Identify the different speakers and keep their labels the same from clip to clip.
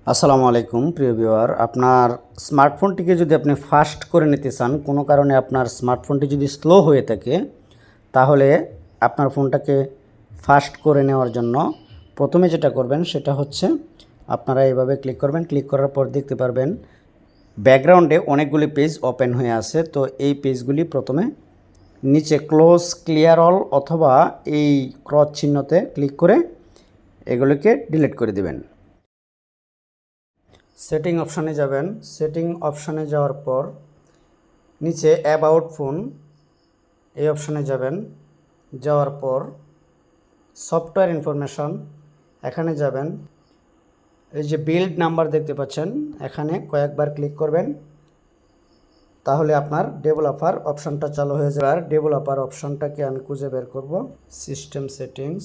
Speaker 1: আসসালামু আলাইকুম প্রিয় ভিউয়ার, আপনার স্মার্টফোনটিকে যদি আপনি ফাস্ট করে নিতে চান, কোনো কারণে আপনার স্মার্টফোনটি যদি স্লো হয়ে থাকে, তাহলে আপনার ফোনটাকে ফাস্ট করে নেওয়ার জন্য প্রথমে যেটা করবেন সেটা হচ্ছে আপনারা এইভাবে ক্লিক করবেন। ক্লিক করার পর দেখতে পারবেন ব্যাকগ্রাউন্ডে অনেকগুলি পেজ ওপেন হয়ে আছে। তো এই পেজগুলি প্রথমে নিচে ক্লোজ, ক্লিয়ার অল অথবা এই ক্রস চিহ্নতে ক্লিক করে এগুলিকে ডিলিট করে দিবেন। সেটিং অপশানে যাবেন। সেটিং অপশানে যাওয়ার পর নিচে অ্যাবাউট ফোন এই অপশানে যাবেন। যাওয়ার পর সফটওয়্যার ইনফরমেশন এখানে যাবেন। এই যে বিল্ড নাম্বার দেখতে পাচ্ছেন, এখানে কয়েকবার ক্লিক করবেন, তাহলে আপনার ডেভেলপার অপশানটা চালু হয়ে যাবে। আর ডেভেলপার অপশানটাকে আমি খুঁজে বের করব। সিস্টেম সেটিংস,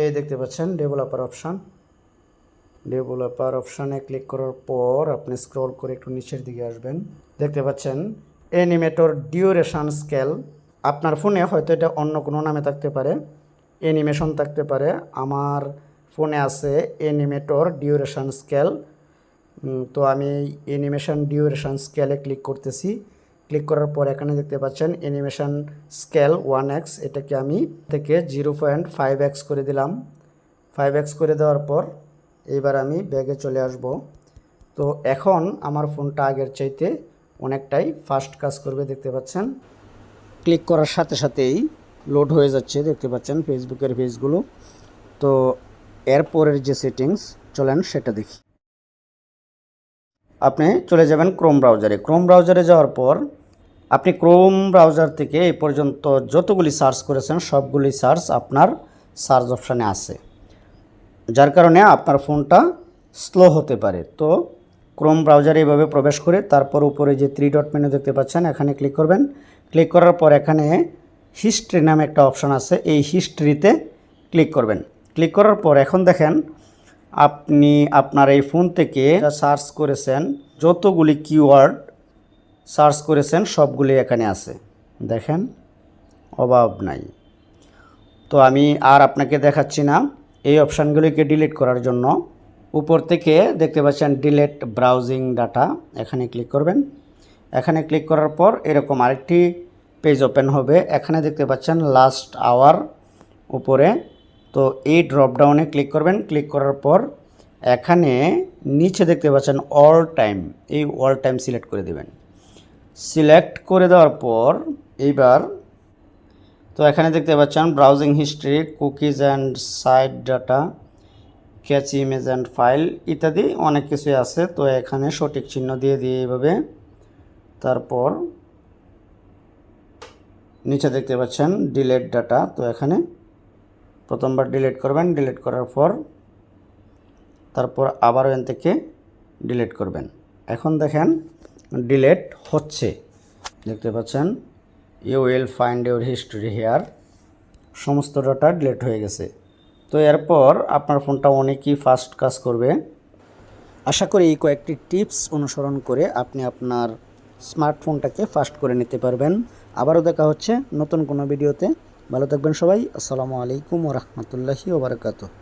Speaker 1: এই দেখতে পাচ্ছেন ডেভেলপার অপশান। ডেভেলপার অপশানে ক্লিক করার পর আপনি স্ক্রল করে একটু নিচের দিকে আসবেন। দেখতে পাচ্ছেন অ্যানিমেটর ডিউরেশন স্কেল। আপনার ফোনে হয়তো এটা অন্য কোনো নামে থাকতে পারে, অ্যানিমেশন থাকতে পারে। আমার ফোনে আছে অ্যানিমেটর ডিউরেশন স্কেল। তো আমি অ্যানিমেশন ডিউরেশন স্কেলে ক্লিক করতেছি। ক্লিক করার পর এখানে দেখতে পাচ্ছেন অ্যানিমেশন স্কেল 1x, এটাকে আমি থেকে 0.5x করে দিলাম। 5x করে দেওয়ার পর এইবার আমি ব্যাগে চলে আসব। তো এখন আমার ফোনটা আগের চাইতে অনেকটাই ফাস্ট কাজ করবে। দেখতে পাচ্ছেন ক্লিক করার সাথে সাথেই লোড হয়ে যাচ্ছে, দেখতে পাচ্ছেন ফেসবুকের পেজগুলো। তো এরপরের যে সেটিংস চলেন সেটা দেখি। আপনি চলে যাবেন ক্রোম ব্রাউজারে। ক্রোম ব্রাউজারে যাওয়ার পর আপনি ক্রোম ব্রাউজার থেকে এই পর্যন্ত যতগুলি সার্চ করেছেন সবগুলি সার্চ আপনার সার্চ অপশানে আছে, যার কারণে আপনার ফোনটা স্লো হতে পারে। তো ক্রোম ব্রাউজারে এইভাবে প্রবেশ করে তারপর উপরে যে 3 ডট মেনু দেখতে পাচ্ছেন এখানে ক্লিক করবেন। ক্লিক করার পর এখানে হিস্ট্রি নামে একটা অপশান আছে, এই হিস্ট্রিতে ক্লিক করবেন। ক্লিক করার পর এখন দেখেন আপনি আপনার এই ফোন থেকে সার্চ করেছেন, যতগুলি কিওয়ার্ড সার্চ করেছেন সবগুলি এখানে আছে, দেখেন অভাব নাই। তো আমি আর আপনাকে দেখাচ্ছি না। এই অপশানগুলিকে ডিলিট করার জন্য উপর থেকে দেখতে পাচ্ছেন ডিলিট ব্রাউজিং ডাটা, এখানে ক্লিক করবেন। এখানে ক্লিক করার পর এরকম আরেকটি পেজ ওপেন হবে। এখানে দেখতে পাচ্ছেন লাস্ট আওয়ার উপরে, তো এই ড্রপডাউনে ক্লিক করবেন। ক্লিক করার পর এখানে নিচে দেখতে পাচ্ছেন অল টাইম, এই অল টাইম সিলেক্ট করে দেবেন। সিলেক্ট করে দেওয়ার পর এইবার তো এখানে দেখতে পাচ্ছেন browsing history, cookies and site data, cache image and file ইত্যাদি অনেক কিছুই আছে। তো এখানে সঠিক চিহ্ন দিয়ে এইভাবে, তারপর নিচে দেখতে পাচ্ছেন ডিলিট ডাটা। তো এখানে প্রথমবার ডিলিট করবেন, ডিলিট করার পর তারপর আবারও এখান থেকে ডিলিট করবেন। এখন দেখেন ডিলিট হচ্ছে, দেখতে পাচ্ছেন you will find your history here, সমস্ত ডাটা ডিলিট হয়ে গেছে। তো এরপর আপনার ফোনটা অনেকই ফাস্ট কাজ করবে। আশা করি এই কয়েকটি টিপস অনুসরণ করে আপনি আপনার স্মার্টফোনটাকে ফাস্ট করে নিতে পারবেন। আবারও দেখা হচ্ছে নতুন কোনো ভিডিওতে। ভালো থাকবেন সবাই। আসসালামু আলাইকুম ওয়া রাহমাতুল্লাহি ওয়া বারাকাতুহু।